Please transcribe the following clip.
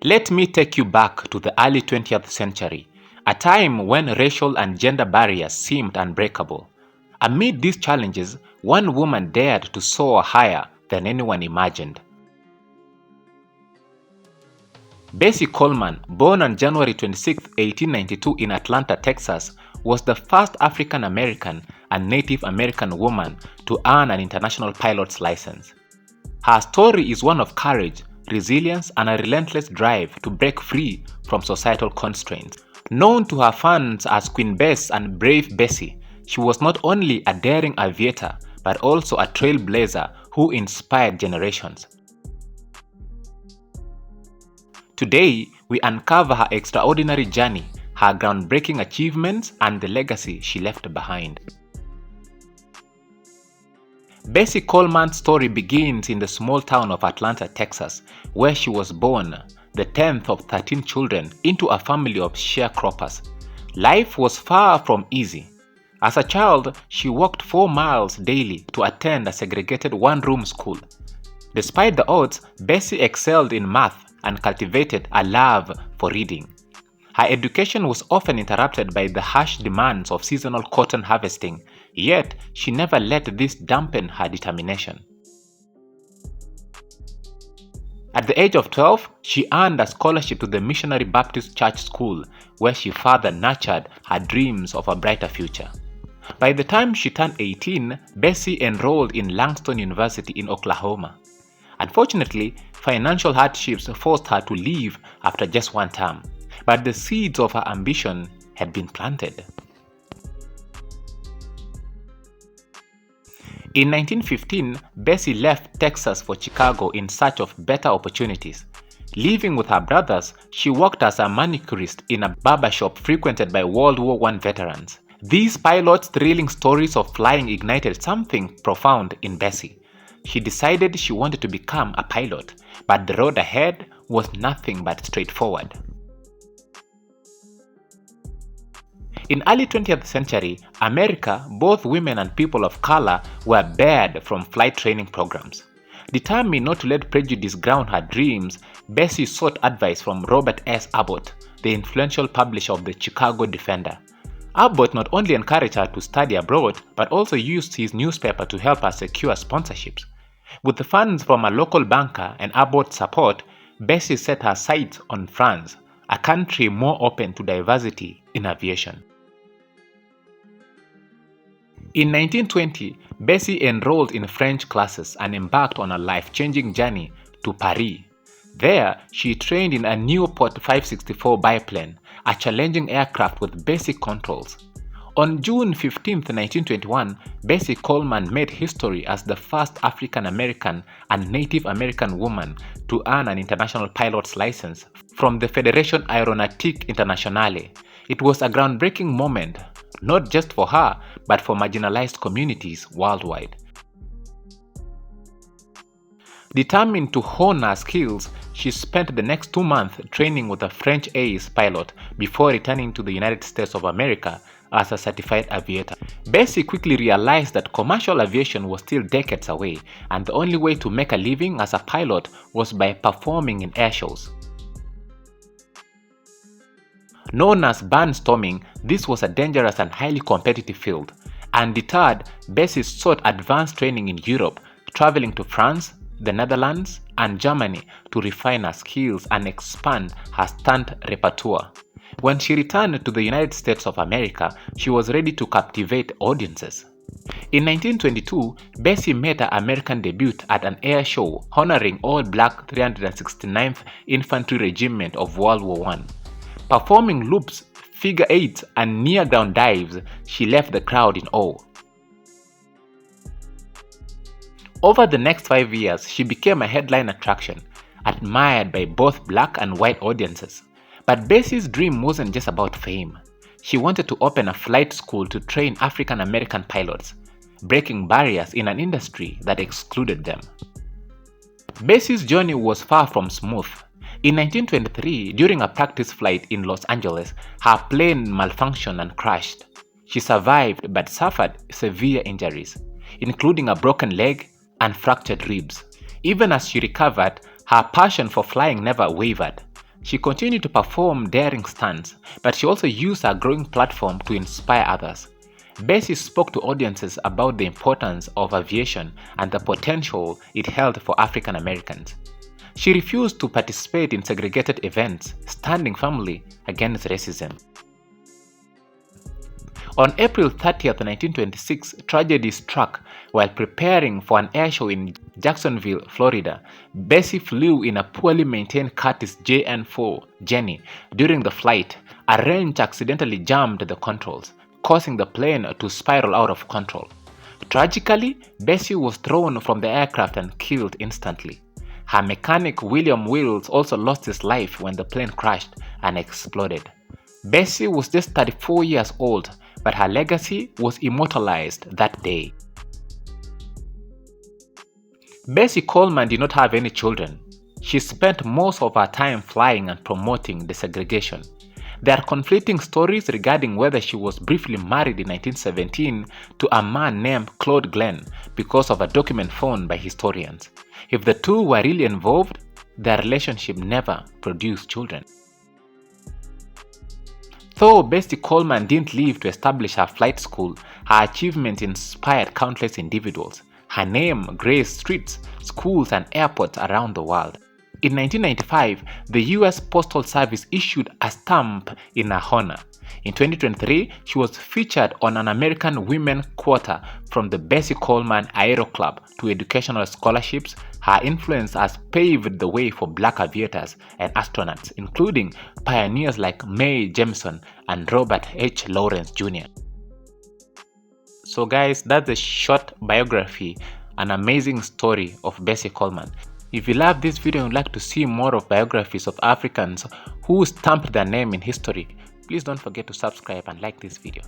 Let me take you back to the early 20th century, a time when racial and gender barriers seemed unbreakable. Amid these challenges, one woman dared to soar higher than anyone imagined. Bessie Coleman, born on January 26, 1892 in Atlanta, Texas, was the first African American and Native American woman to earn an international pilot's license. Her story is one of courage, resilience, and a relentless drive to break free from societal constraints. Known to her fans as Queen Bess and Brave Bessie, she was not only a daring aviator but also a trailblazer who inspired generations. Today, we uncover her extraordinary journey, her groundbreaking achievements, and the legacy she left behind. Bessie Coleman's story begins in the small town of Atlanta, Texas, where she was born, the 10th of 13 children, into a family of sharecroppers. Life was far from easy. As a child, she walked 4 miles daily to attend a segregated one-room school. Despite the odds, Bessie excelled in math and cultivated a love for reading. Her education was often interrupted by the harsh demands of seasonal cotton harvesting, yet she never let this dampen her determination. At the age of 12, she earned a scholarship to the Missionary Baptist Church School, where she further nurtured her dreams of a brighter future. By the time she turned 18, Bessie enrolled in Langston University in Oklahoma. Unfortunately, financial hardships forced her to leave after just one term, but the seeds of her ambition had been planted. In 1915, Bessie left Texas for Chicago in search of better opportunities. Living with her brothers, she worked as a manicurist in a barbershop frequented by World War I veterans. These pilots' thrilling stories of flying ignited something profound in Bessie. She decided she wanted to become a pilot, but the road ahead was nothing but straightforward. In early 20th century America, both women and people of color were barred from flight training programs. Determined not to let prejudice ground her dreams, Bessie sought advice from Robert S. Abbott, the influential publisher of the Chicago Defender. Abbott not only encouraged her to study abroad, but also used his newspaper to help her secure sponsorships. With the funds from a local banker and Abbott's support, Bessie set her sights on France, a country more open to diversity in aviation. In 1920, Bessie enrolled in French classes and embarked on a life-changing journey to Paris. There, she trained in a Nieuport 564 biplane, a challenging aircraft with basic controls. On June 15, 1921, Bessie Coleman made history as the first African American and Native American woman to earn an international pilot's license from the Fédération Aéronautique Internationale. It was a groundbreaking moment, not just for her, but for marginalized communities worldwide. Determined to hone her skills, she spent the next 2 months training with a French ace pilot before returning to the United States of America as a certified aviator. Bessie quickly realized that commercial aviation was still decades away, and the only way to make a living as a pilot was by performing in air shows. Known as barnstorming, this was a dangerous and highly competitive field. Undeterred, Bessie sought advanced training in Europe, traveling to France, the Netherlands, and Germany to refine her skills and expand her stunt repertoire. When she returned to the United States of America, she was ready to captivate audiences. In 1922, Bessie made her American debut at an air show honoring all-black 369th Infantry Regiment of World War I. Performing loops, figure eights, and near-ground dives, she left the crowd in awe. Over the next 5 years, she became a headline attraction, admired by both black and white audiences. But Bessie's dream wasn't just about fame. She wanted to open a flight school to train African American pilots, breaking barriers in an industry that excluded them. Bessie's journey was far from smooth. In 1923, during a practice flight in Los Angeles, her plane malfunctioned and crashed. She survived but suffered severe injuries, including a broken leg and fractured ribs. Even as she recovered, her passion for flying never wavered. She continued to perform daring stunts, but she also used her growing platform to inspire others. Bessie spoke to audiences about the importance of aviation and the potential it held for African Americans. She refused to participate in segregated events, standing firmly against racism. On April 30, 1926, tragedy struck while preparing for an air show in Jacksonville, Florida. Bessie flew in a poorly maintained Curtiss JN-4 Jenny. During the flight, a wrench accidentally jammed the controls, causing the plane to spiral out of control. Tragically, Bessie was thrown from the aircraft and killed instantly. Her mechanic William Wills also lost his life when the plane crashed and exploded. Bessie was just 34 years old, but her legacy was immortalized that day. Bessie Coleman did not have any children. She spent most of her time flying and promoting desegregation. There are conflicting stories regarding whether she was briefly married in 1917 to a man named Claude Glenn because of a document found by historians. If the two were really involved, their relationship never produced children. Though Bessie Coleman didn't live to establish her flight school, her achievements inspired countless individuals. Her name graced streets, schools, and airports around the world. In 1995, the US Postal Service issued a stamp in her honor. In 2023, she was featured on an American Women quota from the Bessie Coleman Aero Club to educational scholarships. Her influence has paved the way for Black aviators and astronauts, including pioneers like Mae Jemison and Robert H. Lawrence Jr. So guys, that's a short biography, an amazing story of Bessie Coleman. If you love this video and would like to see more of biographies of Africans who stamped their name in history, please don't forget to subscribe and like this video.